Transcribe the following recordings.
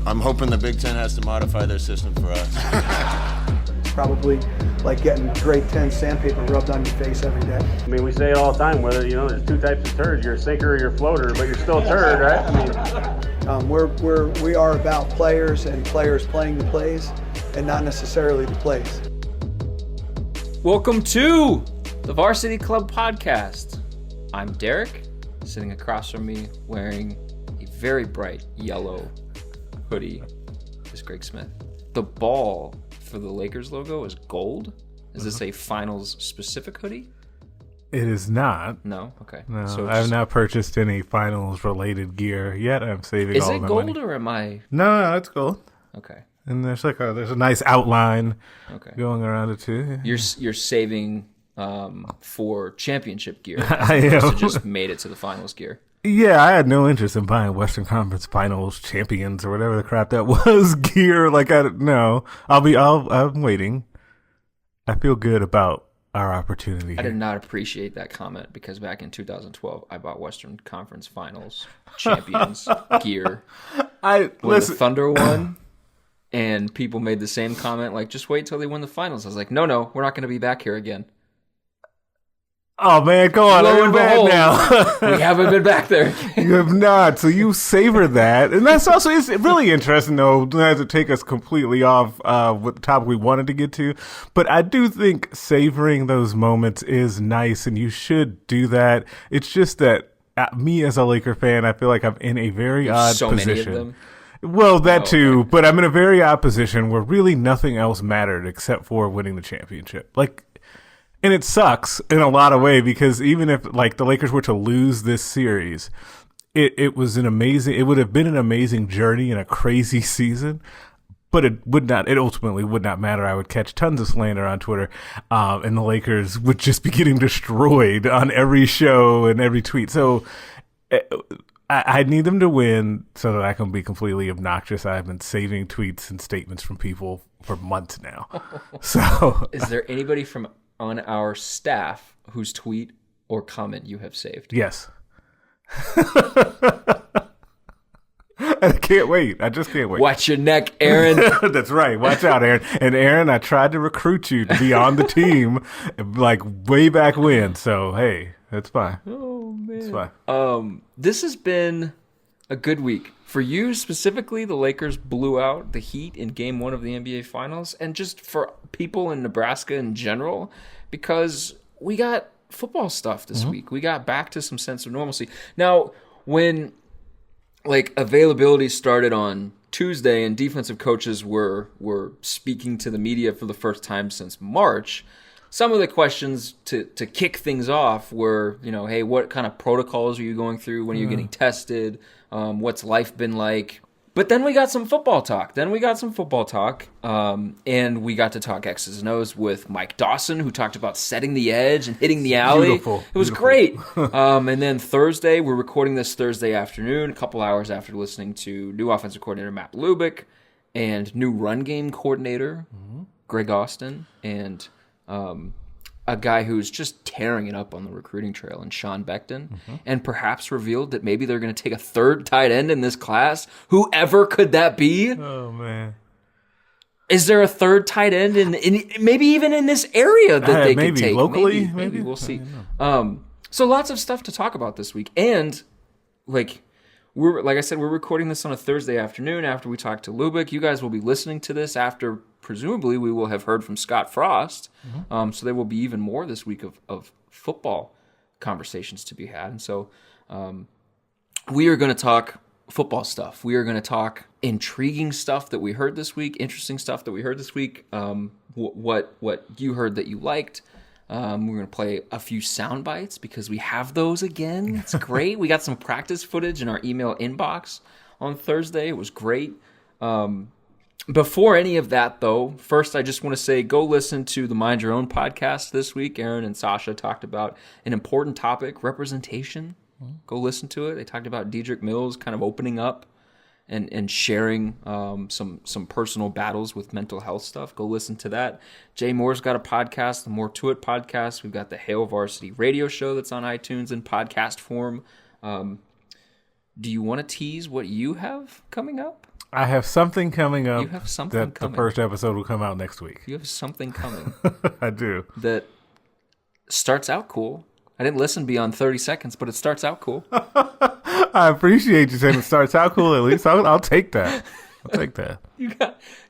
I'm hoping the Big Ten has to modify their system for us. Probably like getting grade 10 sandpaper rubbed on your face every day. I mean, we say it all the time, whether, there's two types of turds. You're a sinker or you're a floater, but you're still a turd, right? I mean, We are about players and players playing the plays and not necessarily the plays. Welcome to the Varsity Club podcast. I'm Derek, sitting across from me wearing a very bright yellow hoodie is Greg Smith. The ball for the Lakers logo is gold. Is this a finals specific hoodie? It is not. No? Okay. No, So I have not purchased any finals related gear yet. I'm saving all Is of it the money. gold or am I? No, it's gold. Okay. And there's there's a nice outline Okay. going around it too. You're saving for championship gear. I As opposed am. to just made it to the finals gear. Yeah, I had no interest in buying Western Conference Finals champions or whatever the crap that was gear. I'm waiting. I feel good about our opportunity. I here. did not appreciate that comment because back in 2012, I bought Western Conference Finals champions gear when the Thunder won, and people made the same comment, like, just wait till they win the finals. I was like, no, we're not going to be back here again. Oh man, go on! Lo I'm and mad behold, now. we haven't been back there again. You have not, so you savor that, and that's also it's really interesting though. Not to take us completely off what the topic we wanted to get to, but I do think savoring those moments is nice, and you should do that. It's just that me as a Laker fan, I feel like I'm in a very odd so position. many of them. Well, that too, okay. but I'm in a very odd position where really nothing else mattered except for winning the championship. And it sucks in a lot of ways because even if the Lakers were to lose this series, it would have been an amazing journey and a crazy season, but it ultimately would not matter. I would catch tons of slander on Twitter, and the Lakers would just be getting destroyed on every show and every tweet. So I need them to win so that I can be completely obnoxious. I've been saving tweets and statements from people for months now. So Is there anybody from on our staff whose tweet or comment you have saved? yes. I can't wait. I just can't wait. Watch your neck, Aaron. That's right. Watch out, Aaron. And Aaron, I tried to recruit you to be on the team way back when. So, hey, that's fine. Oh, man. It's fine. This has been a good week. For you specifically, the Lakers blew out the Heat in Game 1 of the NBA Finals, and just for people in Nebraska in general, because we got football stuff this week. We got back to some sense of normalcy. Now, when availability started on Tuesday and defensive coaches were speaking to the media for the first time since March, some of the questions to kick things off were, hey, what kind of protocols are you going through? When are you getting tested? What's life been like? But then we got some football talk. And we got to talk X's and O's with Mike Dawson, who talked about setting the edge and hitting the alley. Beautiful. It was great. And then Thursday, we're recording this Thursday afternoon, a couple hours after listening to new offensive coordinator Matt Lubick and new run game coordinator Greg Austin, and a guy who's just tearing it up on the recruiting trail, and Sean Beckton, and perhaps revealed that maybe they're going to take a third tight end in this class. Whoever could that be? Oh, man. Is there a third tight end in maybe even in this area that they could take? Locally? Maybe we'll see. So lots of stuff to talk about this week, and like I said, we're recording this on a Thursday afternoon after we talk to Lubick. You guys will be listening to this after, presumably, we will have heard from Scott Frost. So there will be even more this week of football conversations to be had. And so we are going to talk football stuff. We are going to talk intriguing stuff that we heard this week, interesting stuff that we heard this week, what you heard that you liked. We're going to play a few sound bites because we have those again. It's great. We got some practice footage in our email inbox on Thursday. It was great. Before any of that, though, first I just want to say go listen to the Mind Your Own podcast this week. Aaron and Sasha talked about an important topic, representation. Go listen to it. They talked about Dedrick Mills kind of opening up and sharing some personal battles with mental health stuff. Go listen to that. Jay Moore's got a podcast, the More To It podcast. We've got the Hail Varsity radio show that's on iTunes in podcast form. Do you want to tease what you have coming up? I have something coming up. You have something that coming. The first episode will come out next week. You have something coming. I do. That starts out cool. I didn't listen beyond 30 seconds, but it starts out cool. I appreciate you saying it starts out cool. At least I'll take that. I'll take that. You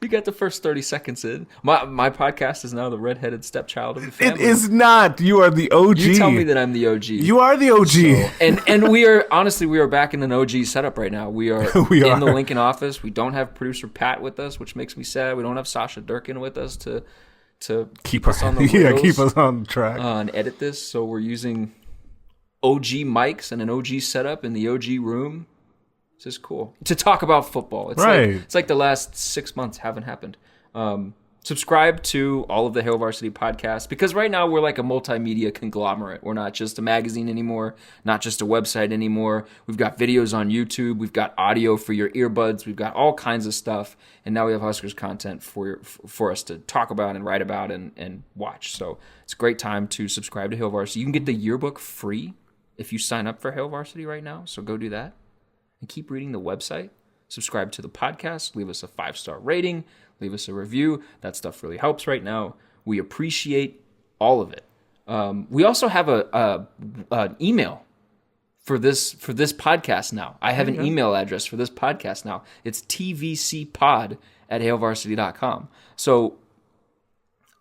got the first 30 seconds in. My podcast is now the redheaded stepchild of the family. It is not. You are the OG. You tell me that I'm the OG. You are the OG. So, and we are back in an OG setup right now. We are in the Lincoln office. We don't have producer Pat with us, which makes me sad. We don't have Sasha Durkin with us to keep us on the rails, keep us on track and edit this. So we're using OG mics and an OG setup in the OG room. This is cool to talk about football. It's right. It's like the last 6 months haven't happened. Subscribe to all of the Hail Varsity podcasts, because right now we're like a multimedia conglomerate. We're not just a magazine anymore, not just a website anymore. We've got videos on YouTube. We've got audio for your earbuds. We've got all kinds of stuff. And now we have Huskers content for us to talk about and write about and watch. So it's a great time to subscribe to Hail Varsity. You can get the yearbook free if you sign up for Hail Varsity right now. So go do that. And keep reading the website. Subscribe to the podcast. Leave us a 5-star rating. Leave us a review. That stuff really helps right now. We appreciate all of it. We also have an email for this podcast now. I have an email address for this podcast now. It's tvcpod@hailvarsity.com. So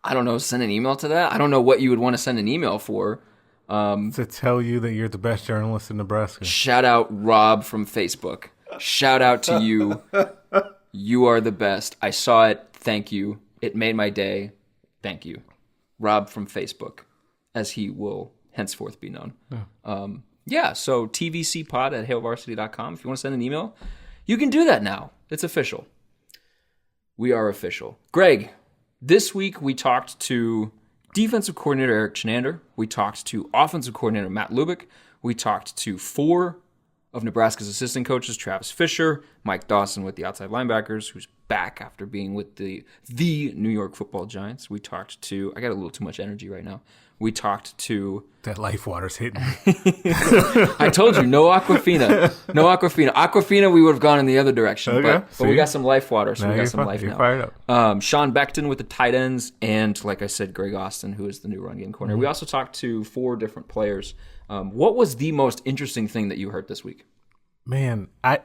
I don't know, send an email to that. I don't know what you would want to send an email for. To tell you that you're the best journalist in Nebraska. Shout out Rob from Facebook. Shout out to you. You are the best. I saw it. Thank you. It made my day. Thank you. Rob from Facebook, as he will henceforth be known. So tvcpod@hailvarsity.com. If you want to send an email, you can do that now. It's official. We are official. Greg, this week we talked to defensive coordinator Eric Chenander. We talked to offensive coordinator Matt Lubick. We talked to 4 of Nebraska's assistant coaches, Travis Fisher, Mike Dawson with the outside linebackers, who's back after being with the New York Football Giants. We talked to, I got a little too much energy right now. We talked to... That life water's hitting me. I told you, no Aquafina. No Aquafina. Aquafina, we would have gone in the other direction. Okay, but we got some life water, so we got some life you're now. Fired up. Sean Beckton with the tight ends, and like I said, Greg Austin, who is the new run game corner. We also talked to 4 different players. What was the most interesting thing that you heard this week? Man, I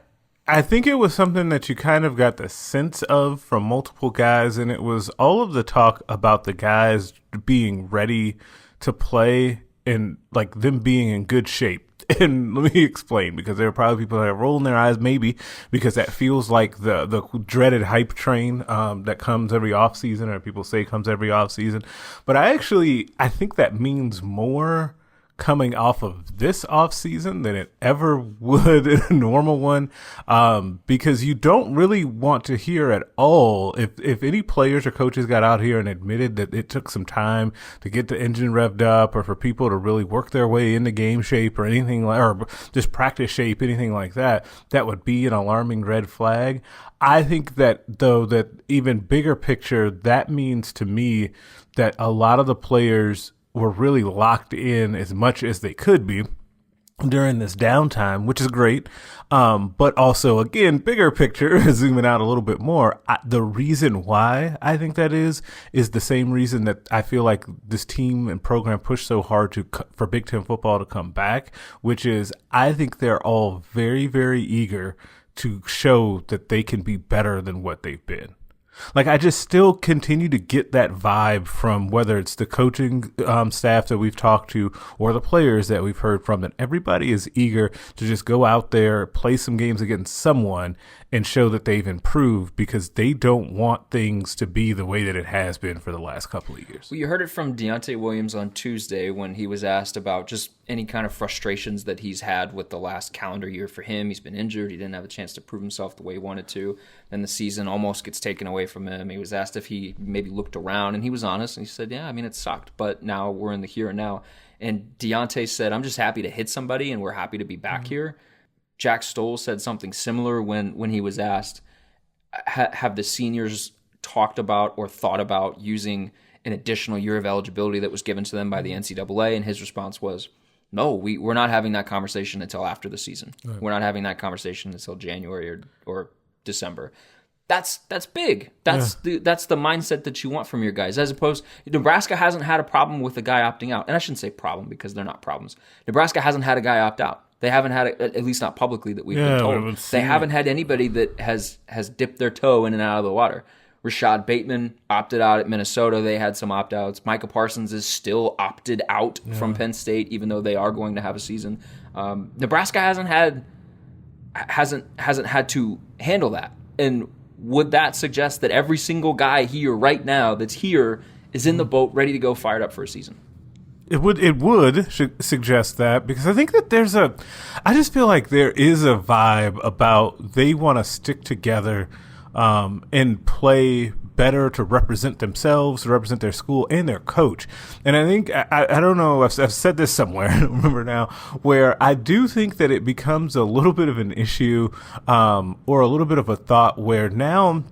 think it was something that you kind of got the sense of from multiple guys, and it was all of the talk about the guys being ready to play and like them being in good shape. And let me explain, because there are probably people that are rolling their eyes, maybe because that feels like the dreaded hype train that comes every offseason, or people say comes every offseason. But I think that means more coming off of this offseason than it ever would in a normal one, because you don't really want to hear at all if any players or coaches got out here and admitted that it took some time to get the engine revved up, or for people to really work their way into game shape or anything like, or just practice shape, anything like that, that would be an alarming red flag. I think that, though, that even bigger picture, that means to me that a lot of the players were really locked in as much as they could be during this downtime, which is great. But also, again, bigger picture, zooming out a little bit more, the reason why I think that is the same reason that I feel like this team and program pushed so hard for Big Ten football to come back, which is I think they're all very, very eager to show that they can be better than what they've been. Like, I just still continue to get that vibe from whether it's the coaching staff that we've talked to or the players that we've heard from, that everybody is eager to just go out there, play some games against someone, and show that they've improved, because they don't want things to be the way that it has been for the last couple of years. Well, you heard it from Deontay Williams on Tuesday when he was asked about just any kind of frustrations that he's had with the last calendar year for him. He's been injured. He didn't have a chance to prove himself the way he wanted to. Then the season almost gets taken away from him. He was asked if he maybe looked around, and he was honest, and he said, yeah, I mean, it sucked, but now we're in the here and now. And Deontay said, I'm just happy to hit somebody, and we're happy to be back here. Jack Stoll said something similar when he was asked, have the seniors talked about or thought about using an additional year of eligibility that was given to them by the NCAA? And his response was, no, we're not having that conversation until after the season. Right. We're not having that conversation until January or December. That's big. That's the mindset that you want from your guys. As opposed, Nebraska hasn't had a problem with a guy opting out, and I shouldn't say problem because they're not problems. Nebraska hasn't had a guy opt out. They haven't had it, at least not publicly that we've been told. They haven't had anybody that has dipped their toe in and out of the water. Rashad Bateman opted out at Minnesota. They had some opt-outs. Micah Parsons is still opted out from Penn State, even though they are going to have a season. Nebraska hasn't had to handle that. And would that suggest that every single guy here right now that's here is in the boat, ready to go, fired up for a season? It would suggest that, because I think that I just feel like there is a vibe about they want to stick together and play better to represent themselves, to represent their school and their coach. And I think, I don't know, I've said this somewhere, I don't remember now, where I do think that it becomes a little bit of an issue or a little bit of a thought where now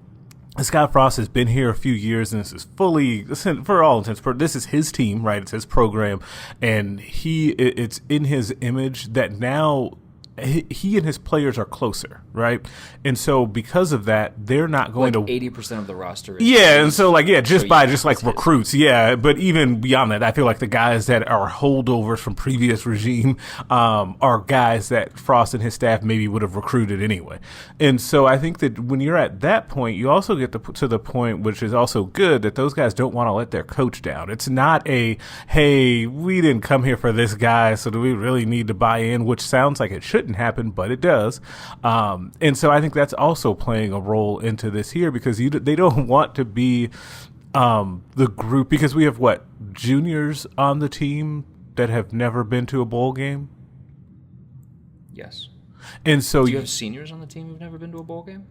Scott Frost has been here a few years, and this is fully, for all intents, this is his team, right? It's his program, and it's in his image that now he and his players are closer, right? And so because of that, they're not going to 80% of the roster. And so recruits, But even beyond that, I feel like the guys that are holdovers from previous regime are guys that Frost and his staff maybe would have recruited anyway. And so I think that when you're at that point, you also get to the point, which is also good, that those guys don't want to let their coach down. It's not hey, we didn't come here for this guy, so do we really need to buy in? Which sounds like it shouldn't happen, but it does. And so I think that's also playing a role into this here, because they don't want to be the group, because we have juniors on the team that have never been to a bowl game. Yes. And so do you have seniors on the team who've never been to a bowl game?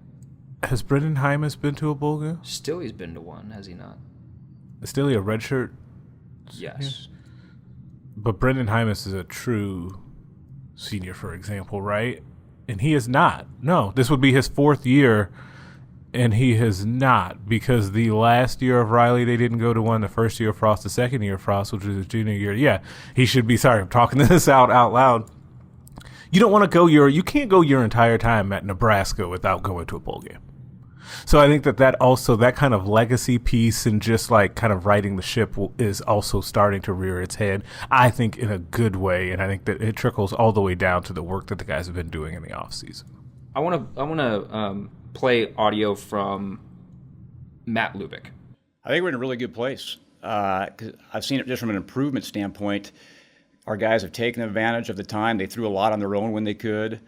Has Brendan Hymas been to a bowl game? Stillie's been to one, has he not? Is Stillie a redshirt? Yes. But Brendan Hymas is a true senior, for example, right? And he is not. No, this would be his fourth year, and he has not, because the last year of Riley, they didn't go to one. The first year of Frost, the second year of Frost, which was his junior year. Yeah, he should be. Sorry, I'm talking this out loud. You don't want to go you can't go your entire time at Nebraska without going to a bowl game. So I think that kind of legacy piece and just kind of riding the ship is also starting to rear its head, I think, in a good way. And I think that it trickles all the way down to the work that the guys have been doing in the offseason. I want to play audio from Matt Lubick. I think we're in a really good place. 'Cause I've seen it just from an improvement standpoint. Our guys have taken advantage of the time. They threw a lot on their own when they could.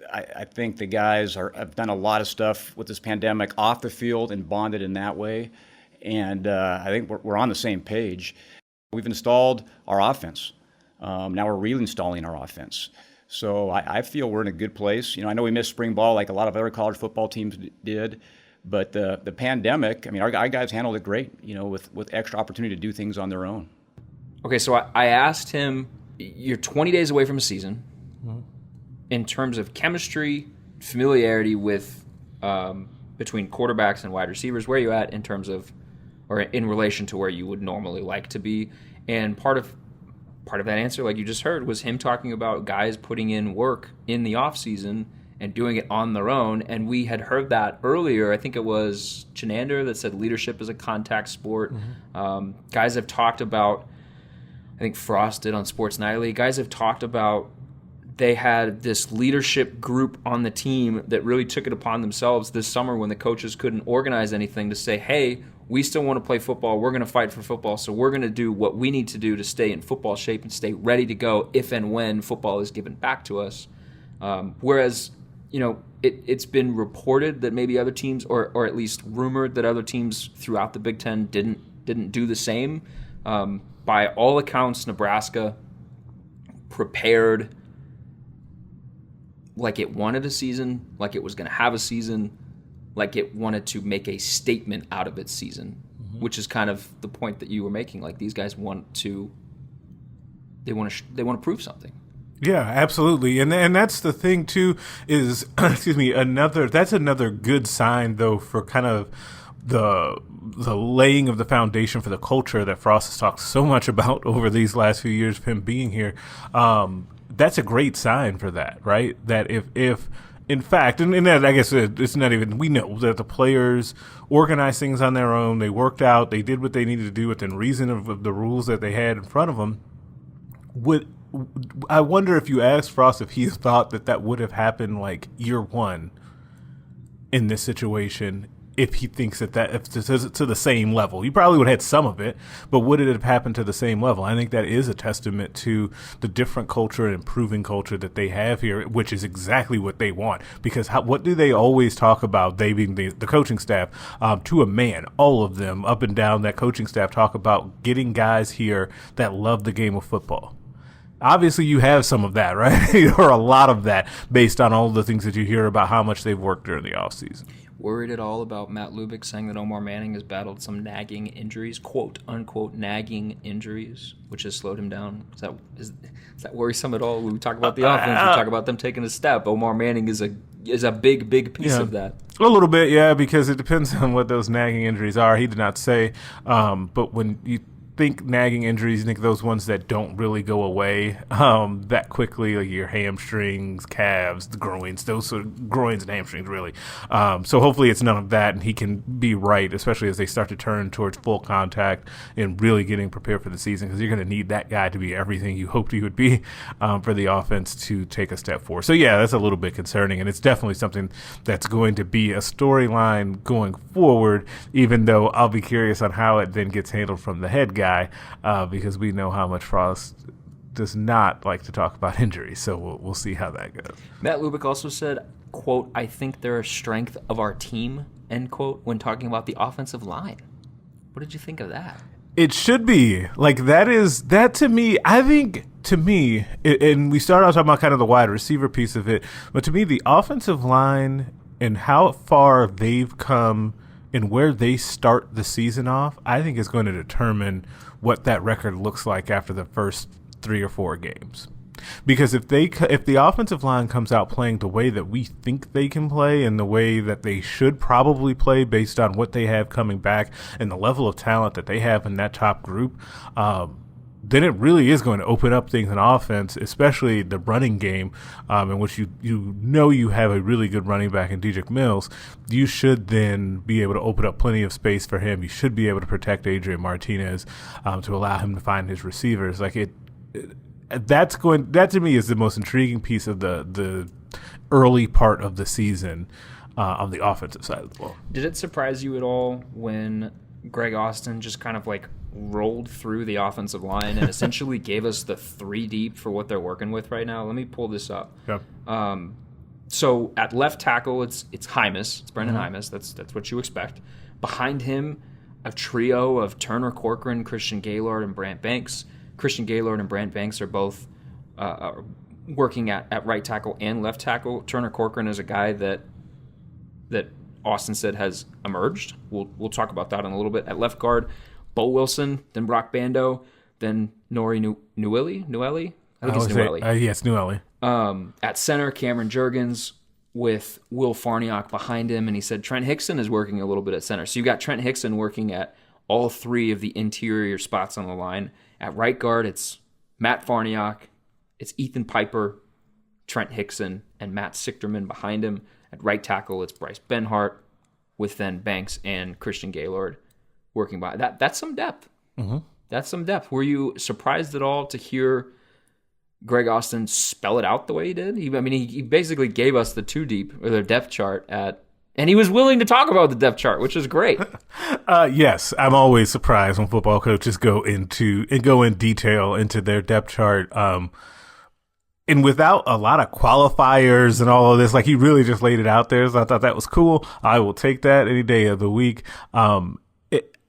I think the guys have done a lot of stuff with this pandemic off the field and bonded in that way. And I think we're on the same page. We've installed our offense. Now we're reinstalling our offense. So I feel we're in a good place. I know we missed spring ball like a lot of other college football teams did. But the pandemic, our guys handled it great, with extra opportunity to do things on their own. Okay, so I asked him, you're 20 days away from a season. Mm-hmm. In terms of chemistry, familiarity with between quarterbacks and wide receivers, where are you at in terms of, or in relation to where you would normally like to be? And part of that answer, like you just heard, was him talking about guys putting in work in the offseason and doing it on their own. And we had heard that earlier. I think it was Chenander that said leadership is a contact sport. Mm-hmm. Guys have talked about, I think Frost did on Sports Nightly, guys have talked about they had this leadership group on the team that really took it upon themselves this summer when the coaches couldn't organize anything to say, hey, we still want to play football. We're going to fight for football. So we're going to do what we need to do to stay in football shape and stay ready to go if and when football is given back to us. Whereas, it's been reported that maybe other teams, or at least rumored that other teams throughout the Big Ten didn't do the same. By all accounts, Nebraska prepared like it wanted a season, like it was going to have a season, like it wanted to make a statement out of its season, mm-hmm. which is kind of the point that you were making. Like these guys want to prove something. Yeah, absolutely. And that's the thing too is, that's another good sign though for kind of the laying of the foundation for the culture that Frost has talked so much about over these last few years of him being here. That's a great sign for that, right? That if In fact, and that, I guess it's not even, we know that the players organized things on their own. They worked out. They did what they needed to do within reason of the rules that they had in front of them. I wonder if you asked Frost if he thought that would have happened like year one in this situation, if he thinks if to the same level. He probably would have had some of it, but would it have happened to the same level? I think that is a testament to the different culture and improving culture that they have here, which is exactly what they want. Because what do they always talk about, they being the coaching staff, to a man? All of them, up and down that coaching staff, talk about getting guys here that love the game of football. Obviously, you have some of that, right? Or a lot of that, based on all the things that you hear about how much they've worked during the offseason. Worried at all about Matt Lubick saying that Omar Manning has battled some nagging injuries, quote unquote nagging injuries, which has slowed him down? Is that worrisome at all? When we talk about the offense, we talk about them taking a step. Omar Manning is a big piece of that. A little bit, yeah, because it depends on what those nagging injuries are. He did not say, but when you think nagging injuries, you think those ones that don't really go away that quickly, like your hamstrings, calves, the groins, those sort of groins and hamstrings, really. So hopefully it's none of that, and he can be right, especially as they start to turn towards full contact and really getting prepared for the season, because you're going to need that guy to be everything you hoped he would be for the offense to take a step forward. So yeah, that's a little bit concerning, and it's definitely something that's going to be a storyline going forward, even though I'll be curious on how it then gets handled from the head guy. Because we know how much Frost does not like to talk about injuries, so we'll see how that goes. Matt Lubick also said, quote, "I think they're a strength of our team," end quote, when talking about the offensive line. What did you think of that? It should be. Like, that to me, I think, and we started out talking about kind of the wide receiver piece of it, but to me, the offensive line and how far they've come and where they start the season off, I think is going to determine what that record looks like after the first 3 or 4 games. Because if the offensive line comes out playing the way that we think they can play and the way that they should probably play based on what they have coming back and the level of talent that they have in that top group, then it really is going to open up things in offense, especially the running game, in which you have a really good running back in Dedrick Mills. You should then be able to open up plenty of space for him. You should be able to protect Adrian Martinez to allow him to find his receivers. That to me is the most intriguing piece of the early part of the season on the offensive side of the ball. Did it surprise you at all when Greg Austin just kind of rolled through the offensive line and essentially gave us the 3 deep for what they're working with right now? Let me pull this up. Yep. So at left tackle, it's Hymas. It's Brendan Hymas. That's what you expect. Behind him, a trio of Turner Corcoran, Christian Gaylord, and Brant Banks. Christian Gaylord and Brant Banks are both working at right tackle and left tackle. Turner Corcoran is a guy that Austin said has emerged. We'll talk about that in a little bit. At left guard, Bo Wilson, then Brock Bando, then Nori Newelly? I think it's Newelly. Yes, Newelly. At center, Cameron Jurgens with Will Farniok behind him, and he said Trent Hickson is working a little bit at center. So you got Trent Hickson working at all 3 of the interior spots on the line. At right guard, it's Matt Farniok, it's Ethan Piper, Trent Hickson, and Matt Sichterman behind him. At right tackle, it's Bryce Benhart with then Banks and Christian Gaylord working by. That's some depth. Mm-hmm. That's some depth. Were you surprised at all to hear Greg Austin spell it out the way he did? He basically gave us the 2 deep or the depth chart and he was willing to talk about the depth chart, which is great. Yes, I'm always surprised when football coaches go in detail into their depth chart. And without a lot of qualifiers and all of this, he really just laid it out there. So I thought that was cool. I will take that any day of the week.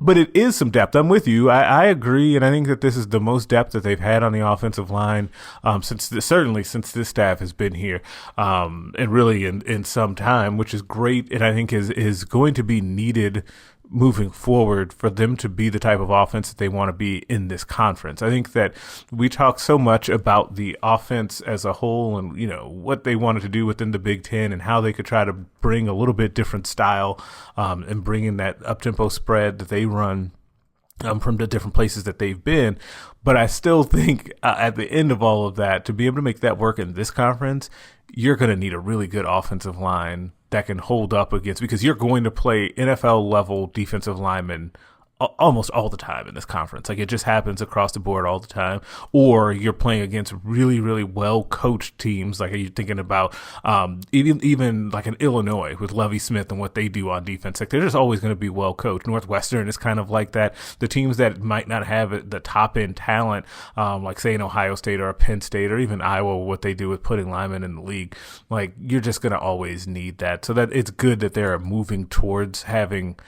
But it is some depth. I'm with you. I agree, and I think that this is the most depth that they've had on the offensive line since this staff has been here, and really in some time, which is great, and I think is going to be needed moving forward for them to be the type of offense that they want to be in this conference. I think that we talk so much about the offense as a whole and, what they wanted to do within the Big Ten and how they could try to bring a little bit different style and bring in that up-tempo spread that they run. from the different places that they've been. But I still think at the end of all of that, to be able to make that work in this conference, you're going to need a really good offensive line that can hold up against, because you're going to play NFL level defensive linemen almost all the time in this conference. Like, it just happens across the board all the time. Or you're playing against really, really well coached teams. Like, are you thinking about even like an Illinois with Lovie Smith and what they do on defense? Like, they're just always going to be well coached. Northwestern is kind of like that. The teams that might not have the top end talent, like say an Ohio State or a Penn State or even Iowa, what they do with putting linemen in the league, like, you're just going to always need that. So that it's good that they're moving towards having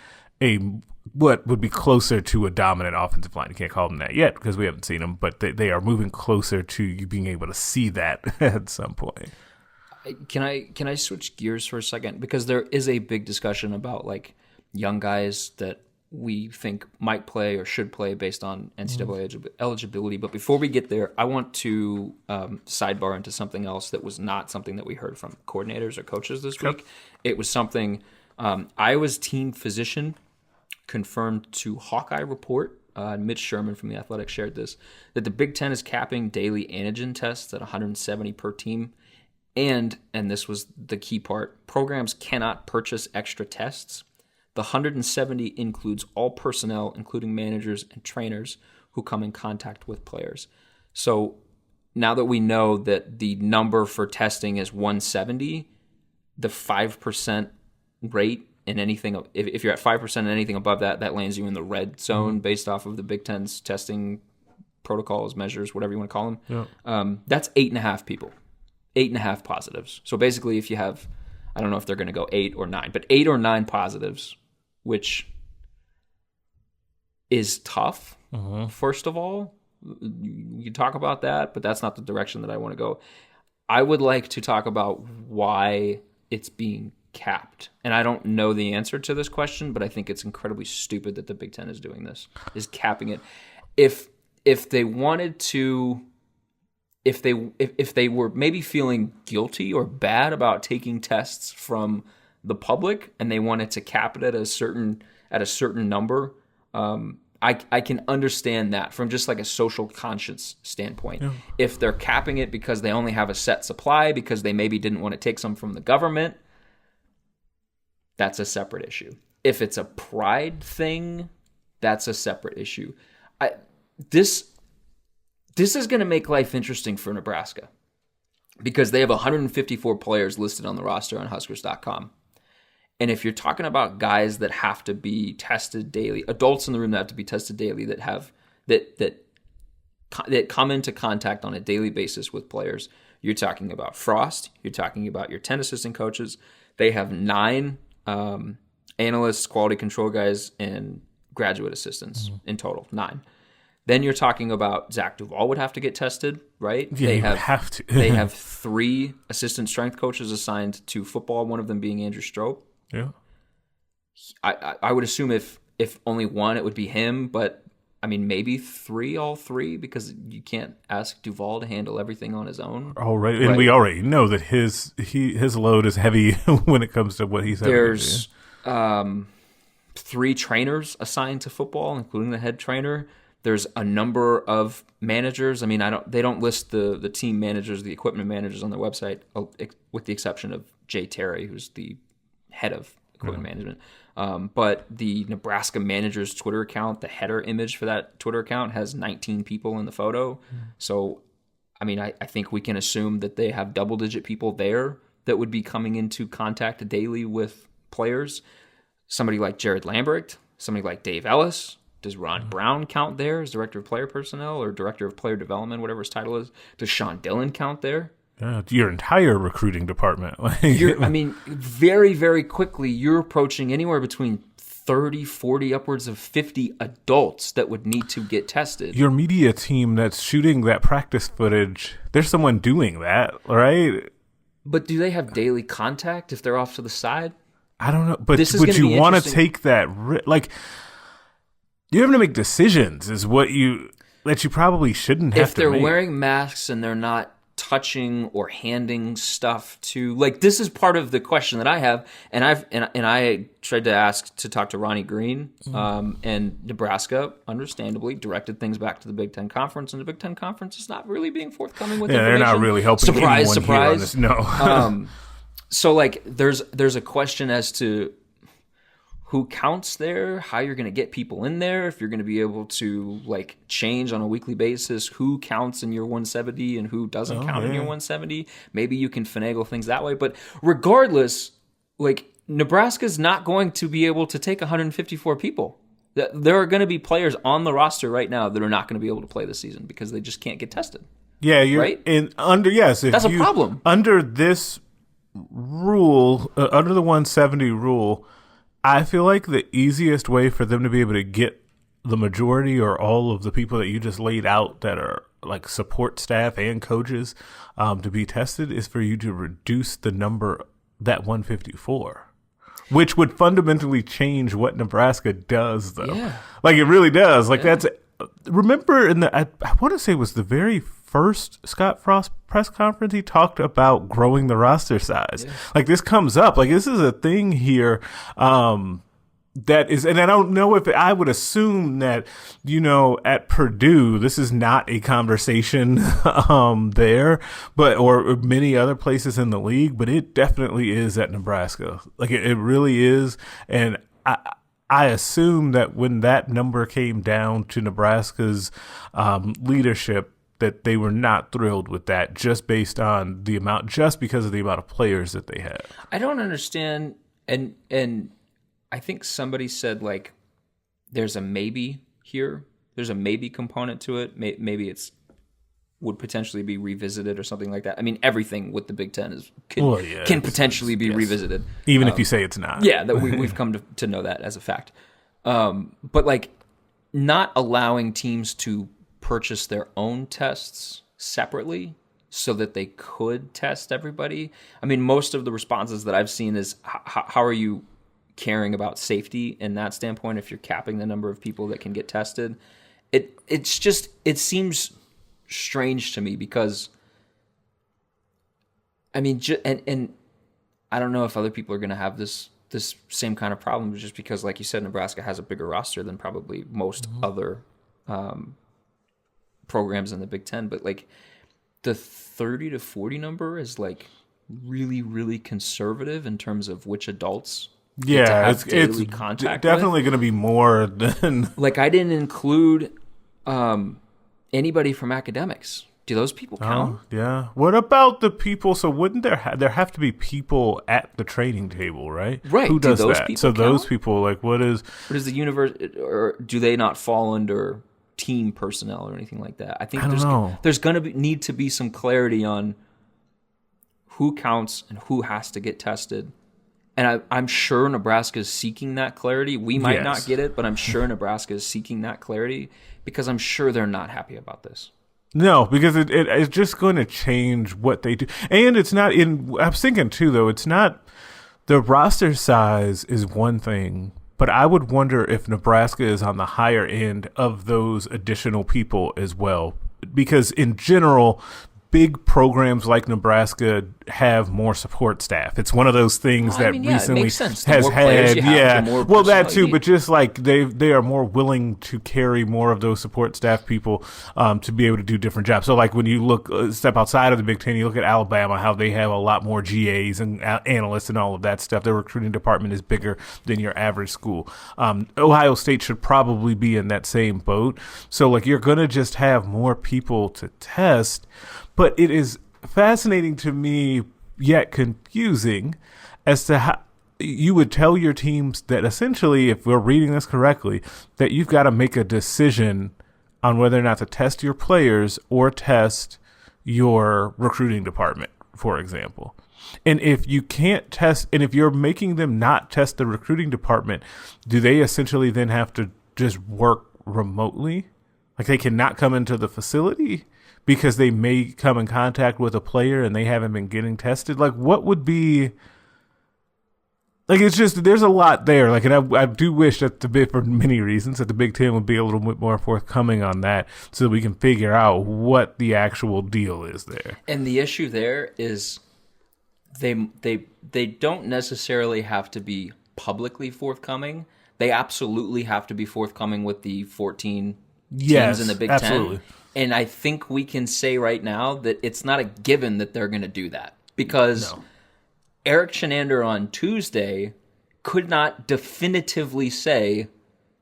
what would be closer to a dominant offensive line. You can't call them that yet because we haven't seen them, but they are moving closer to you being able to see that at some point. Can I switch gears for a second? Because there is a big discussion about like young guys that we think might play or should play based on NCAA eligibility. But before we get there, I want to sidebar into something else that was not something that we heard from coordinators or coaches this week. It was something Iowa's team physician confirmed to Hawkeye Report, Mitch Sherman from The Athletic shared this, that the Big Ten is capping daily antigen tests at 170 per team. And this was the key part, programs cannot purchase extra tests. The 170 includes all personnel, including managers and trainers who come in contact with players. So now that we know that the number for testing is 170, the 5% rate in anything, if you're at 5% in anything above that, that lands you in the red zone based off of the Big Ten's testing protocols, measures, whatever you want to call them. Yeah. That's 8.5 people, 8.5 positives. So basically, if you have, I don't know if they're going to go 8 or 9, but 8 or 9 positives, which is tough. First of all, you can talk about that, but that's not the direction that I want to go. I would like to talk about why it's being capped. And I don't know the answer to this question, but I think it's incredibly stupid that the Big Ten is doing this, is capping it. If they wanted to, if they were maybe feeling guilty or bad about taking tests from the public and they wanted to cap it at a certain number, I can understand that from just like a social conscience standpoint. Yeah. If they're capping it because they only have a set supply, because they maybe didn't want to take some from the government, that's a separate issue. If it's a pride thing, that's a separate issue. This is going to make life interesting for Nebraska because they have 154 players listed on the roster on Huskers.com. And if you're talking about guys that have to be tested daily, adults in the room that have to be tested daily, that come into contact on a daily basis with players, you're talking about Frost, you're talking about your 10 assistant coaches. They have 9 analysts, quality control guys, and graduate assistants in total, 9. Then you're talking about Zach Duvall would have to get tested, right? Yeah, they have to. They have 3 assistant strength coaches assigned to football, one of them being Andrew Strope. Yeah. I would assume if only one, it would be him, but I mean, maybe 3, all 3, because you can't ask Duvall to handle everything on his own. All right. And we already know that his load is heavy when it comes to what he's having. There's 3 trainers assigned to football, including the head trainer. There's a number of managers. I mean, they don't list the team managers, the equipment managers on their website, with the exception of Jay Terry, who's the head of equipment management. But the Nebraska manager's Twitter account, the header image for that Twitter account has 19 people in the photo. So, I mean, I think we can assume that they have double-digit people there that would be coming into contact daily with players. Somebody like Jared Lambert, somebody like Dave Ellis. Does Ron Brown count there as Director of Player Personnel or Director of Player Development, whatever his title is? Does Sean Dillon count there? Your entire recruiting department. Very, very quickly, you're approaching anywhere between 30, 40, upwards of 50 adults that would need to get tested. Your media team that's shooting that practice footage, there's someone doing that, right? But do they have daily contact if they're off to the side? I don't know. But would you want to take that you're having to make decisions that you probably shouldn't have to make. If they're wearing masks and they're not touching or handing stuff to, like, this is part of the question that I have, and I tried to talk to Ronnie Green, and Nebraska understandably directed things back to the Big Ten Conference, and the Big Ten Conference is not really being forthcoming with information. They're not really helping surprise anyone here on this. No. So like there's a question as to who counts there, how you're going to get people in there, if you're going to be able to like change on a weekly basis who counts in your 170 and who doesn't count in your 170. Maybe you can finagle things that way. But regardless, like Nebraska's not going to be able to take 154 people. There are going to be players on the roster right now that are not going to be able to play this season because they just can't get tested. Yeah, you're right? That's a problem. Under this rule, under the 170 rule, I feel like the easiest way for them to be able to get the majority or all of the people that you just laid out that are like support staff and coaches to be tested is for you to reduce the number, that 154, which would fundamentally change what Nebraska does, though. Yeah. Like, it really does. Like, that's... Remember I want to say it was the very first Scott Frost press conference, he talked about growing the roster size. Yeah. Like, this comes up. Like, this is a thing here that is, and I don't know if I would assume that, you know, at Purdue, this is not a conversation there, but, or many other places in the league, but it definitely is at Nebraska. Like, it really is. And I assume that when that number came down to Nebraska's leadership, that they were not thrilled with that just because of the amount of players that they had. I don't understand. And I think somebody said, like, there's a maybe here. There's a maybe component to it. Maybe it's would potentially be revisited or something like that. I mean, everything with the Big Ten can potentially be revisited. Even if you say it's not. Yeah, that we've come to know that as a fact. But, like, not allowing teams to purchase their own tests separately so that they could test everybody. I mean, most of the responses that I've seen is, how are you caring about safety in that standpoint if you're capping the number of people that can get tested? It seems strange to me because, I mean, and I don't know if other people are going to have this same kind of problem, just because, like you said, Nebraska has a bigger roster than probably most other programs in the Big Ten. But, like, the 30 to 40 number is, like, really, really conservative in terms of which adults get to have daily contact definitely with. going to be more than... Like, I didn't include anybody from academics. Do those people count? Oh, yeah. What about the people? So wouldn't there have to be people at the training table, right? Right. Who does those that? People so count? Those people, like, what is the universe, or do they not fall under team personnel or anything like that? I think there's going to need to be some clarity on who counts and who has to get tested. And I'm sure Nebraska is seeking that clarity. We might not get it, but I'm sure Nebraska is seeking that clarity because I'm sure they're not happy about this. No, because it's just going to change what they do. And it's not in, I was thinking too, though, it's not, the roster size is one thing, but I would wonder if Nebraska is on the higher end of those additional people as well. Because in general, big programs like Nebraska have more support staff. It's one of those things recently it makes sense. has more players had, you have, the more well, that personnel too, you need. but just like they are more willing to carry more of those support staff people to be able to do different jobs. So, like, when you look step outside of the Big Ten, you look at Alabama, how they have a lot more GAs and analysts and all of that stuff. Their recruiting department is bigger than your average school. Ohio State should probably be in that same boat. So, like, you're going to just have more people to test. But it is fascinating to me, yet confusing, as to how you would tell your teams that essentially, if we're reading this correctly, that you've got to make a decision on whether or not to test your players or test your recruiting department, for example. And if you can't test, and if you're making them not test the recruiting department, do they essentially then have to just work remotely? Like, they cannot come into the facility because they may come in contact with a player and they haven't been getting tested? Like, what would be... Like, it's just, there's a lot there. Like, and I do wish that for many reasons, that the Big Ten would be a little bit more forthcoming on that so that we can figure out what the actual deal is there. And the issue there is they don't necessarily have to be publicly forthcoming. They absolutely have to be forthcoming with the 14 teams in the Big Ten. And I think we can say right now that it's not a given that they're going to do that. Because Eric Shenander on Tuesday could not definitively say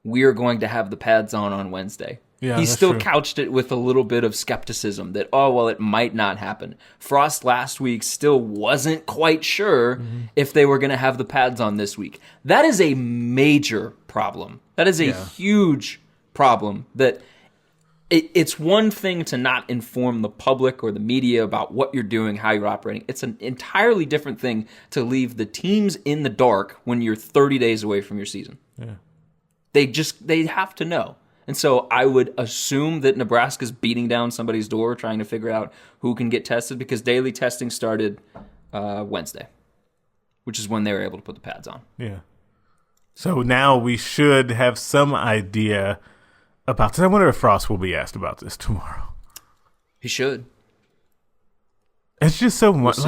we're going to have the pads on Wednesday. Yeah, he still true. couched it with a little bit of skepticism that, it might not happen. Frost last week still wasn't quite sure if they were going to have the pads on this week. That is a major problem. That is a huge problem. That it's one thing to not inform the public or the media about what you're doing, how you're operating. It's an entirely different thing to leave the teams in the dark when you're 30 days away from your season. Yeah. They have to know. And so I would assume that Nebraska's beating down somebody's door trying to figure out who can get tested, because daily testing started Wednesday, which is when they were able to put the pads on. Yeah. So now we should have some idea about this. I wonder if Frost will be asked about this tomorrow. He should. It's just so much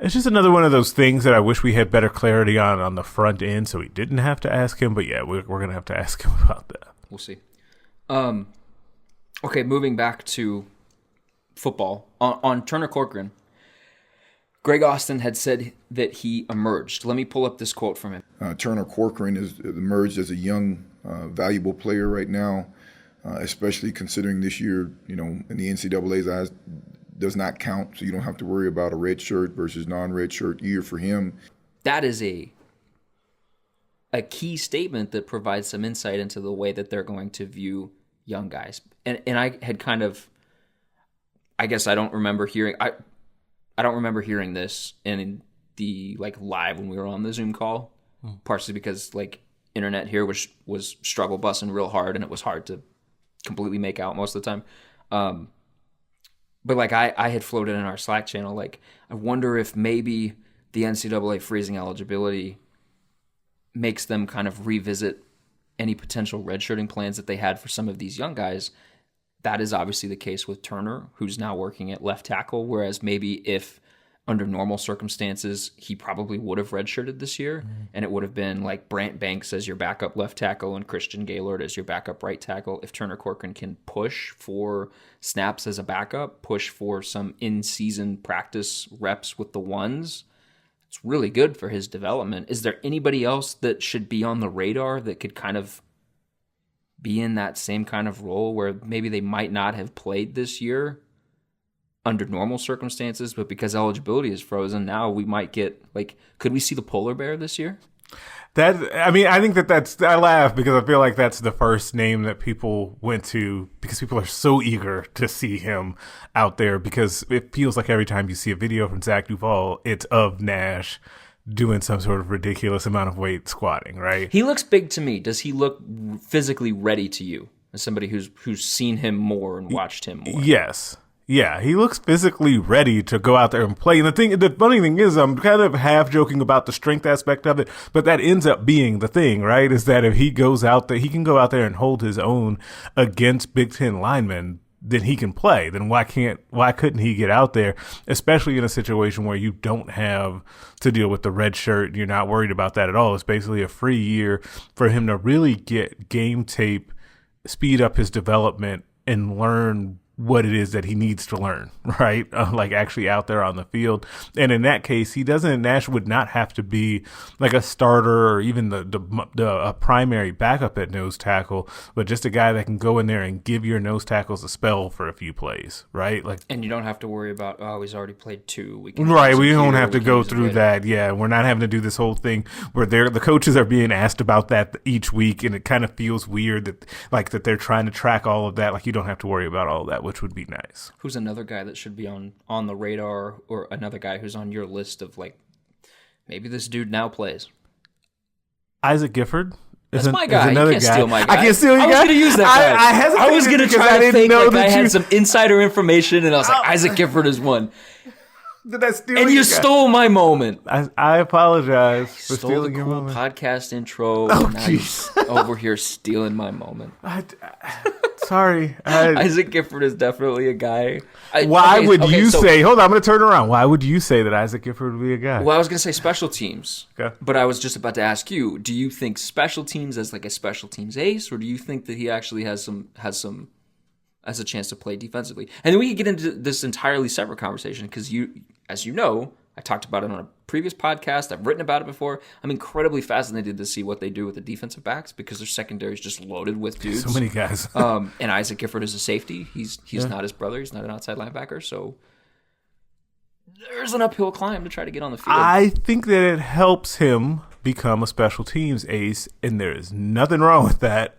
it's just another one of those things that I wish we had better clarity on the front end, so we didn't have to ask him. But yeah, we're going to have to ask him about that. We'll see. Okay, moving back to football. On Turner Corcoran, Greg Austin had said that he emerged. Let me pull up this quote from him. Turner Corcoran has emerged as a young, valuable player right now, especially considering this year, in the NCAA's eyes, does not count, so you don't have to worry about a red shirt versus non-red shirt year for him. That is a key statement that provides some insight into the way that they're going to view young guys. And I had kind of, I guess I don't remember hearing this in the live when we were on the Zoom call, partially because internet here was struggle busing real hard, and it was hard to completely make out most of the time. But I had floated in our Slack channel, I wonder if maybe the NCAA freezing eligibility makes them kind of revisit any potential redshirting plans that they had for some of these young guys. That is obviously the case with Turner, who's now working at left tackle, whereas maybe if under normal circumstances, he probably would have redshirted this year, and it would have been Brant Banks as your backup left tackle and Christian Gaylord as your backup right tackle. If Turner Corcoran can push for snaps as a backup, push for some in-season practice reps with the ones, it's really good for his development. Is there anybody else that should be on the radar that could kind of be in that same kind of role where maybe they might not have played this year under normal circumstances, but because eligibility is frozen, now we might get, could we see the polar bear this year? I think I laugh because I feel like that's the first name that people went to because people are so eager to see him out there, because it feels like every time you see a video from Zach Duval, it's of Nash doing some sort of ridiculous amount of weight squatting, right? He looks big to me. Does he look physically ready to you as somebody who's seen him more and watched him more? Yes. Yeah, he looks physically ready to go out there and play. And the funny thing is, I'm kind of half joking about the strength aspect of it, but that ends up being the thing, right? Is that if he goes out there, he can go out there and hold his own against Big Ten linemen, then he can play. Then why couldn't he get out there, especially in a situation where you don't have to deal with the red shirt and you're not worried about that at all? It's basically a free year for him to really get game tape, speed up his development, and learn what it is that he needs to learn, right? Actually out there on the field. And in that case, Nash would not have to be a starter or even a primary backup at nose tackle, but just a guy that can go in there and give your nose tackles a spell for a few plays, right? And you don't have to worry about, he's already played 2. We don't have to go through that. Yeah, we're not having to do this whole thing where the coaches are being asked about that each week, and it kind of feels weird that they're trying to track all of that. You don't have to worry about all of that, which would be nice. Who's another guy that should be on the radar, or another guy who's on your list of maybe this dude now plays? Isaac Gifford. That's my guy. You can't steal my guy. I can't steal your guy? I was going to use that guy. I was going to try to fake I had some insider information, and I was like, Isaac Gifford is one. Did I steal And you stole my moment. I apologize for Stole stealing the your cool moment. podcast intro. Oh, and now you're jeez. over here stealing my moment. Sorry. Isaac Gifford is definitely a guy. Why would you say? Hold on, I'm going to turn around. Why would you say that Isaac Gifford would be a guy? Well, I was going to say special teams. Okay. But I was just about to ask you: do you think special teams as like a special teams ace, or do you think that he actually has a chance to play defensively? And then we could get into this entirely separate conversation because as you know, I talked about it on a previous podcast. I've written about it before. I'm incredibly fascinated to see what they do with the defensive backs because their secondary is just loaded with dudes. So many guys. And Isaac Gifford is a safety. He's not his brother. He's not an outside linebacker. So there's an uphill climb to try to get on the field. I think that it helps him become a special teams ace, and there is nothing wrong with that.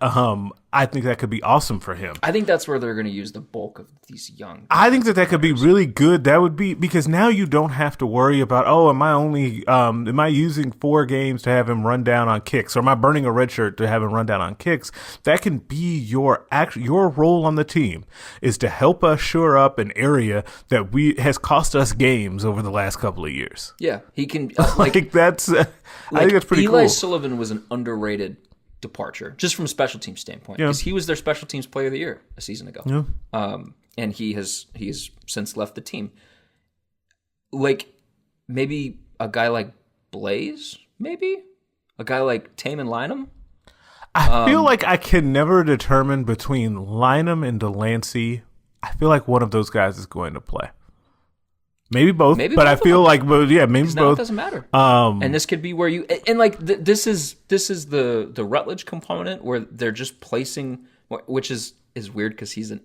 I think that could be awesome for him. I think that's where they're going to use the bulk of these young. I think that could be really good. That would be because now you don't have to worry about, am I using 4 games to have him run down on kicks, or am I burning a red shirt to have him run down on kicks? That can be your role on the team is to help us shore up an area that has cost us games over the last couple of years. Yeah, he can. I think that's pretty cool. Eli Sullivan was an underrated departure, just from a special team standpoint, because he was their special teams player of the year a season ago. Yeah. And he has since left the team. Like maybe a guy like Blaze, maybe a guy like Taman Lynam. I feel like I can never determine between Lynam and Delancey. I feel like one of those guys is going to play. Maybe both, but I feel like, maybe both. It doesn't matter. And this could be where you this is the Rutledge component where they're just placing, which is weird because he's an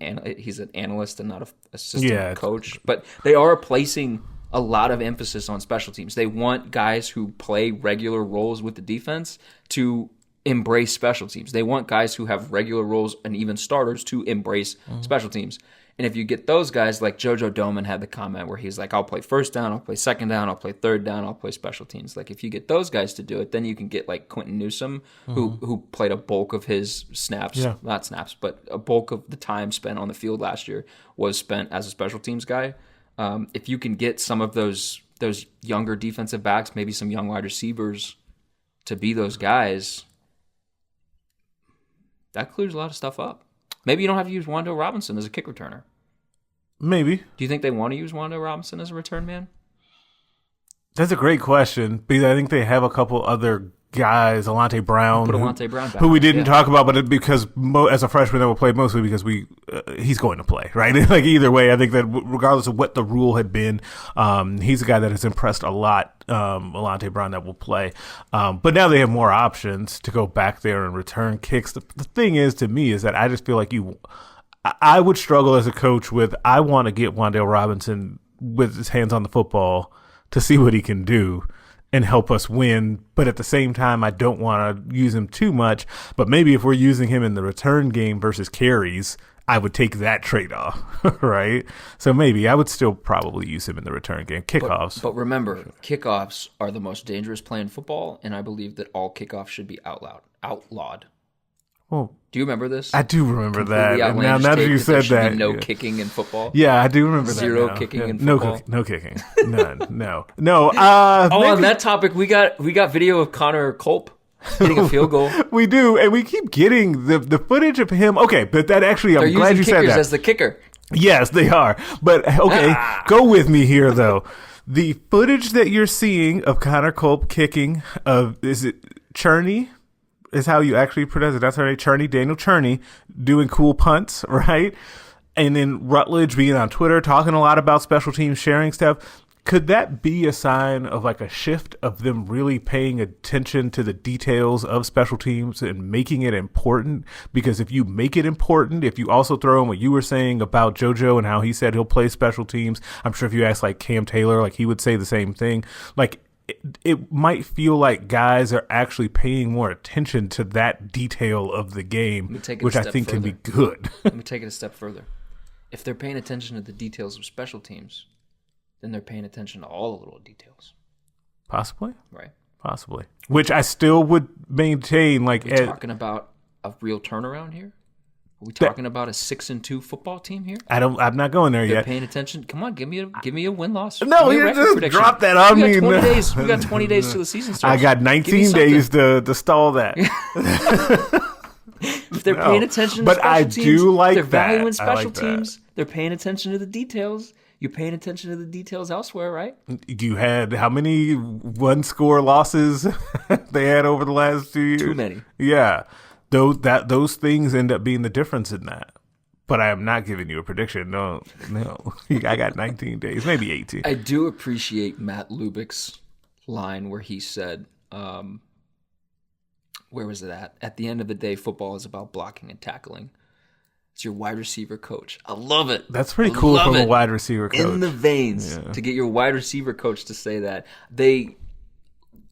analyst and not an assistant coach, but they are placing a lot of emphasis on special teams. They want guys who play regular roles with the defense to embrace special teams. They want guys who have regular roles and even starters to embrace special teams. And if you get those guys, like JoJo Doman had the comment where he's like, I'll play first down, I'll play second down, I'll play third down, I'll play special teams. Like if you get those guys to do it, then you can get like Quentin Newsome, who played a bulk of his not snaps, but a bulk of the time spent on the field last year was spent as a special teams guy. If you can get some of those younger defensive backs, maybe some young wide receivers to be those guys, that clears a lot of stuff up. Maybe you don't have to use Wando Robinson as a kick returner. Maybe. Do you think they want to use Wando Robinson as a return man? That's a great question because I think they have a couple other guys, Alante Brown, back who we didn't talk about, but because as a freshman that will play mostly because he's going to play, right? Like either way, I think that regardless of what the rule had been, he's a guy that has impressed a lot. Alante Brown that will play, but now they have more options to go back there and return kicks. The thing is, to me, is that I just feel like I would struggle as a coach with I want to get Wandale Robinson with his hands on the football to see what he can do and help us win. But at the same time, I don't want to use him too much. But maybe if we're using him in the return game versus carries, I would take that trade-off, right? So maybe I would still probably use him in the return game. Kickoffs. But remember, kickoffs are the most dangerous play in football, and I believe that all kickoffs should be outlawed. Well, do you remember this? I do remember Completely that. Now that you said that. No kicking in football. Yeah, I do remember that. Zero kicking in football. No kicking. None. No. On that topic, we got video of Connor Culp hitting a field goal. We do, and we keep getting the footage of him. Okay, but that actually, I'm glad you said that. They're using kickers as the kicker. Yes, they are. But okay, go with me here though. The footage that you're seeing of Connor Culp kicking is it Cherney? Is how you actually pronounce it. That's her name, Cherney, Daniel Cherney, doing cool punts, right? And then Rutledge being on Twitter, talking a lot about special teams, sharing stuff. Could that be a sign of like a shift of them really paying attention to the details of special teams and making it important? Because if you make it important, if you also throw in what you were saying about JoJo and how he said he'll play special teams, I'm sure if you ask like Cam Taylor, like he would say the same thing. Like it might feel like guys are actually paying more attention to that detail of the game, which I think can be good. Let me take it a step further. If they're paying attention to the details of special teams, then they're paying attention to all the little details. Possibly. Right. Possibly. Which I still would maintain. Like, we're talking about a real turnaround here? Are we talking about a 6-2 football team here? I'm not going there They're yet. paying attention. Come on, give me a win loss. No, you just drop that on me. We got 20 days till the season starts. I got 19 days to stall that. If they're paying attention to but special I teams, do like they're that. valuing I special like that. teams. They're paying attention to the details. You're paying attention to the details elsewhere, right? You had how many one-score losses they had over the last 2 years? Too many. Yeah. Those things end up being the difference in that. But I am not giving you a prediction. No. I got 19 days, maybe 18. I do appreciate Matt Lubick's line where he said, where was it at? At the end of the day, football is about blocking and tackling. It's your wide receiver coach. I love it. That's pretty cool from a wide receiver coach. In the veins to get your wide receiver coach to say that.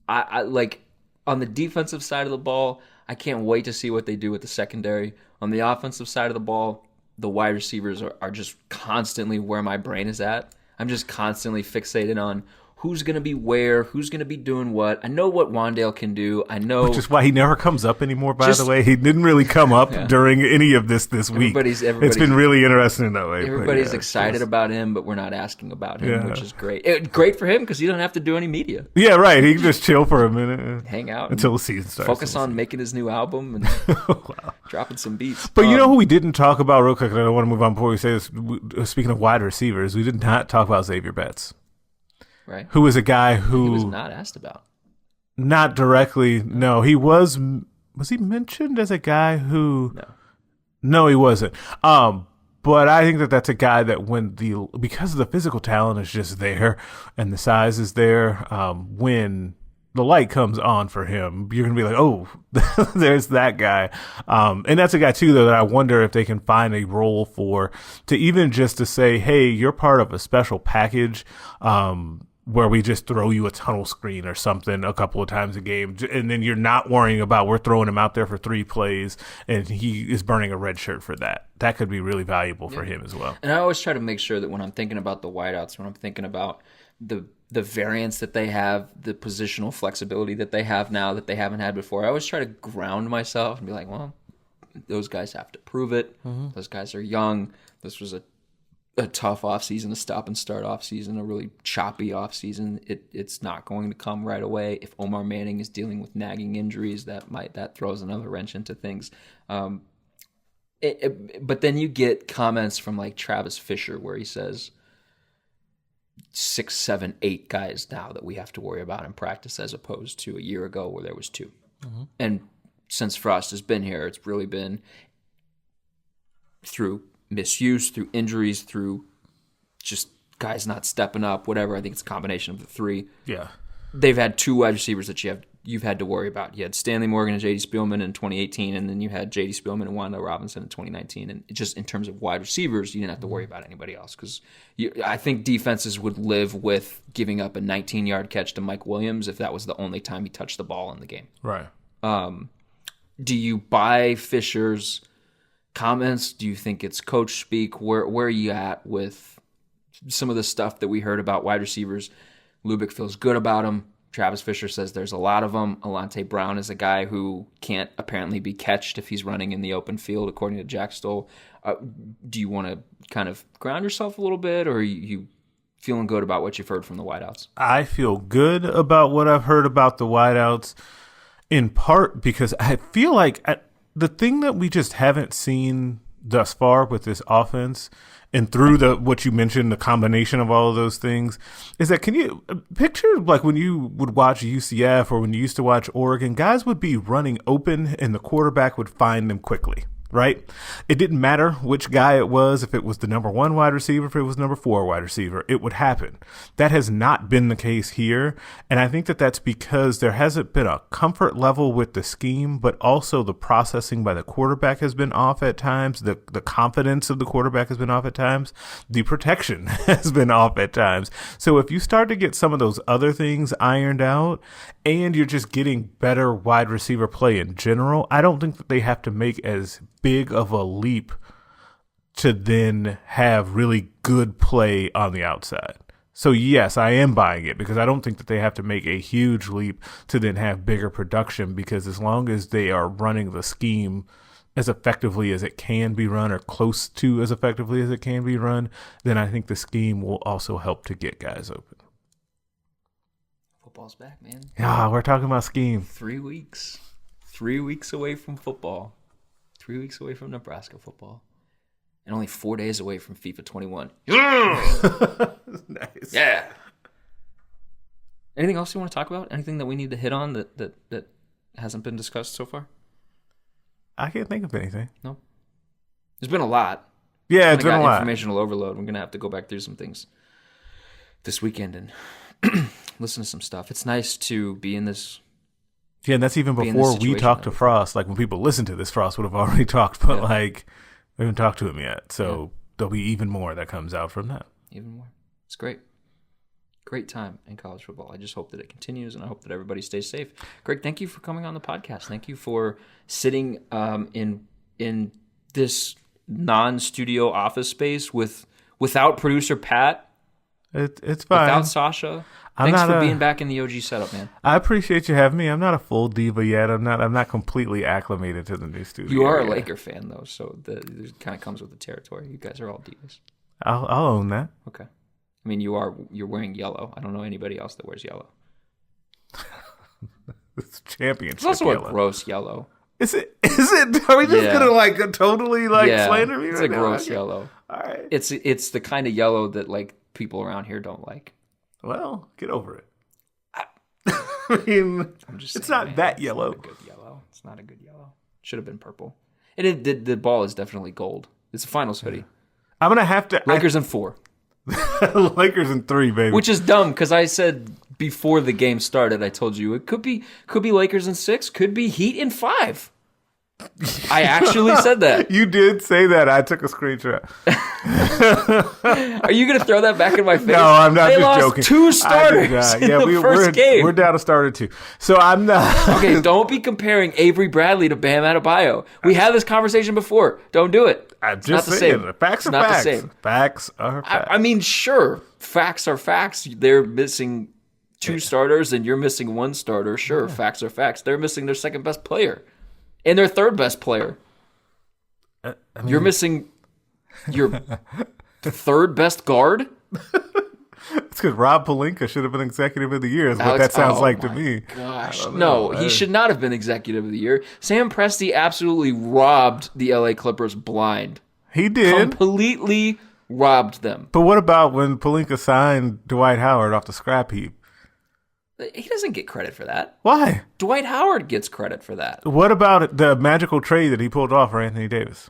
I like on the defensive side of the ball, I can't wait to see what they do with the secondary. On the offensive side of the ball, the wide receivers are just constantly where my brain is at. I'm just constantly fixated on who's going to be where, who's going to be doing what. I know what Wandale can do. I know. Which is why he never comes up anymore, by the way. He didn't really come up during any of this week. It's been really interesting that way. Everybody's excited about him, but we're not asking about him, which is great. Great for him because he doesn't have to do any media. Yeah, right. He can just chill for a minute. And hang out. Until the season starts. Focus on making his new album and dropping some beats. But you know who we didn't talk about real quick, and I don't want to move on before we say this. Speaking of wide receivers, we did not talk about Xavier Betts. Right. Who was a guy who... He was not asked about. Not directly, no. He was he mentioned as a guy who... No, he wasn't. But I think that's a guy that because the physical talent is just there and the size is there, when the light comes on for him, you're going to be like, oh, there's that guy. And that's a guy, too, though, that I wonder if they can find a role for, to even just to say, hey, you're part of a special package, where we just throw you a tunnel screen or something a couple of times a game, and then you're not worrying about we're throwing him out there for 3 plays and he is burning a red shirt for that. That could be really valuable for him as well. And I always try to make sure that when I'm thinking about the wideouts, when I'm thinking about the variance that they have, the positional flexibility that they have now that they haven't had before, I always try to ground myself and be like, well, those guys have to prove it. Mm-hmm. Those guys are young. This was a tough offseason, a stop and start offseason, a really choppy offseason. It's not going to come right away. If Omar Manning is dealing with nagging injuries, that throws another wrench into things. But then you get comments from like Travis Fisher where he says 6, 7, 8 guys now that we have to worry about in practice as opposed to a year ago where there was 2. Mm-hmm. And since Frost has been here, it's really been through misuse, through injuries, through just guys not stepping up, whatever. I think it's a combination of the 3. Yeah. They've had 2 wide receivers that you've had to worry about. You had Stanley Morgan and J.D. Spielman in 2018, and then you had J.D. Spielman and Wanda Robinson in 2019. And just in terms of wide receivers, you didn't have to worry about anybody else because I think defenses would live with giving up a 19-yard catch to Mike Williams if that was the only time he touched the ball in the game. Right. Do you buy Fisher's comments? Do you think it's coach speak? Where are you at with some of the stuff that we heard about wide receivers? Lubick feels good about them. Travis Fisher says there's a lot of them. Alante Brown is a guy who can't apparently be catched if he's running in the open field, according to Jack Stoll. Do you want to kind of ground yourself a little bit, or are you feeling good about what you've heard from the wideouts? I feel good about what I've heard about the wideouts, in part because I feel like the thing that we just haven't seen thus far with this offense, and through what you mentioned, the combination of all of those things, is that can you picture like when you would watch UCF or when you used to watch Oregon, guys would be running open and the quarterback would find them quickly. Right? It didn't matter which guy it was, if it was the number 1 wide receiver, if it was number 4 wide receiver, it would happen. That has not been the case here. And I think that that's because there hasn't been a comfort level with the scheme, but also the processing by the quarterback has been off at times. The confidence of the quarterback has been off at times. The protection has been off at times. So if you start to get some of those other things ironed out and you're just getting better wide receiver play in general, I don't think that they have to make as big of a leap to then have really good play on the outside. So yes, I am buying it because I don't think that they have to make a huge leap to then have bigger production, because as long as they are running the scheme as effectively as it can be run or close to as effectively as it can be run, then I think the scheme will also help to get guys open. Football's back, man. Yeah, we're talking about scheme. 3 weeks. 3 weeks away from football. 3 weeks away from Nebraska football. And only 4 days away from FIFA 21. Nice. Yeah. Anything else you want to talk about? Anything that we need to hit on that hasn't been discussed so far? I can't think of anything. No. There's been a lot. Yeah, it's been a lot. Informational overload. We're going to have to go back through some things this weekend and listen to some stuff. It's nice to be in this. Yeah, and that's even before we talked to Frost. Like when people listen to this, Frost would have already talked, but like we haven't talked to him yet. So there'll be even more that comes out from that. Even more. It's great. Great time in college football. I just hope that it continues, and I hope that everybody stays safe. Greg, thank you for coming on the podcast. Thank you for sitting in this non-studio office space without producer Pat. It's fine. Without Sasha. Thanks for being back in the OG setup, man. I appreciate you having me. I'm not a full diva yet. I'm not completely acclimated to the new studio. You are a Laker fan though, so it kind of comes with the territory. You guys are all divas. I'll own that. Okay. I mean, you're wearing yellow. I don't know anybody else that wears yellow. It's championship. It's also yellow. a gross yellow. Is it? Are we just gonna totally slander me? It's right a now? gross yellow. All right. It's the kind of yellow that like people around here don't like. Well, get over it. I mean, it's not that yellow. It's not a good yellow. It's not a good yellow. Should have been purple. The ball is definitely gold. It's a finals hoodie. I'm gonna have to Lakers in 4. Lakers in 3, baby. Which is dumb because I said before the game started, I told you it could be Lakers in 6, could be Heat in 5. I actually said that. You did say that. I took a screenshot. Are you going to throw that back in my face? No, I'm not. They just lost joking. 2 starters in the first game. We're down a starter too. So I'm not. Okay, don't be comparing Avery Bradley to Bam Adebayo. We had this conversation before. Don't do it. I'm just saying. Facts are facts. The same. Facts are facts. I mean, sure, facts are facts. They're missing 2 starters and you're missing 1 starter. Sure, facts are facts. They're missing their second best player and their third best player. You're missing your third best guard? It's because Rob Pelinka should have been executive of the year, is what that sounds like to me. Gosh. No, he should not have been executive of the year. Sam Presti absolutely robbed the LA Clippers blind. He did. Completely robbed them. But what about when Pelinka signed Dwight Howard off the scrap heap? He doesn't get credit for that. Why? Dwight Howard gets credit for that. What about the magical trade that he pulled off for Anthony Davis?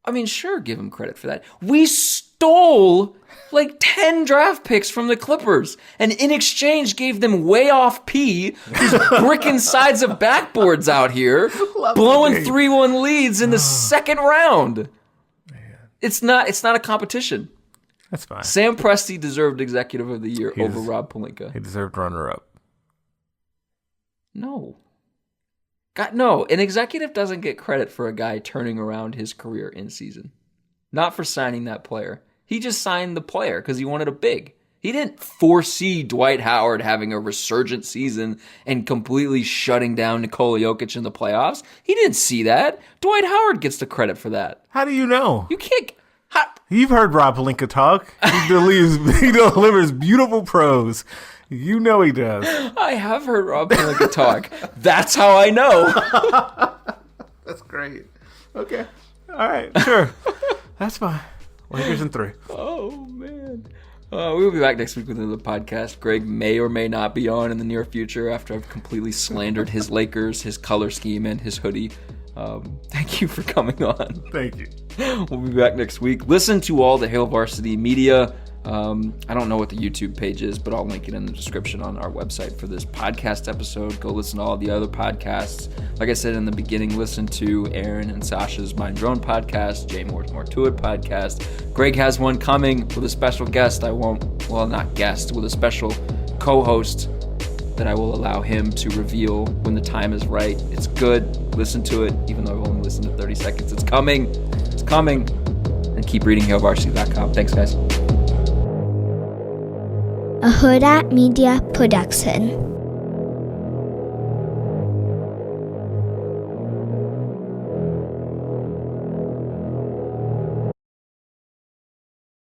I mean, sure, give him credit for that. We stole like 10 draft picks from the Clippers, and in exchange gave them way off P, who's bricking sides of backboards out here, blowing 3-1 leads in the second round. Man. It's not a competition. That's fine. Sam Presti deserved executive of the year over Rob Pelinka. He deserved runner-up. No. God, no. An executive doesn't get credit for a guy turning around his career in season. Not for signing that player. He just signed the player because he wanted a big. He didn't foresee Dwight Howard having a resurgent season and completely shutting down Nikola Jokic in the playoffs. He didn't see that. Dwight Howard gets the credit for that. How do you know? You can't... You've heard Rob Pelinka talk. He delivers beautiful prose. You know he does. I have heard Rob Pelinka talk. That's how I know. That's great. Okay. All right. Sure. That's fine. Lakers in 3. Oh, man. We'll be back next week with another podcast. Greg may or may not be on in the near future after I've completely slandered his Lakers, his color scheme, and his hoodie. Thank you for coming on. Thank you. We'll be back next week. Listen to all the Hail Varsity Media. I don't know what the YouTube page is, but I'll link it in the description on our website for this podcast episode. Go listen to all the other podcasts. Like I said in the beginning, listen to Aaron and Sasha's Mind Drone podcast, Jay Moore's More To It podcast. Greg has one coming with a special guest. With a special co-host that I will allow him to reveal when the time is right. It's good. Listen to it, even though I've only listened to 30 seconds. It's coming. It's coming. And keep reading HailVarsity.com. Thanks, guys. A Hurrdat Media Production.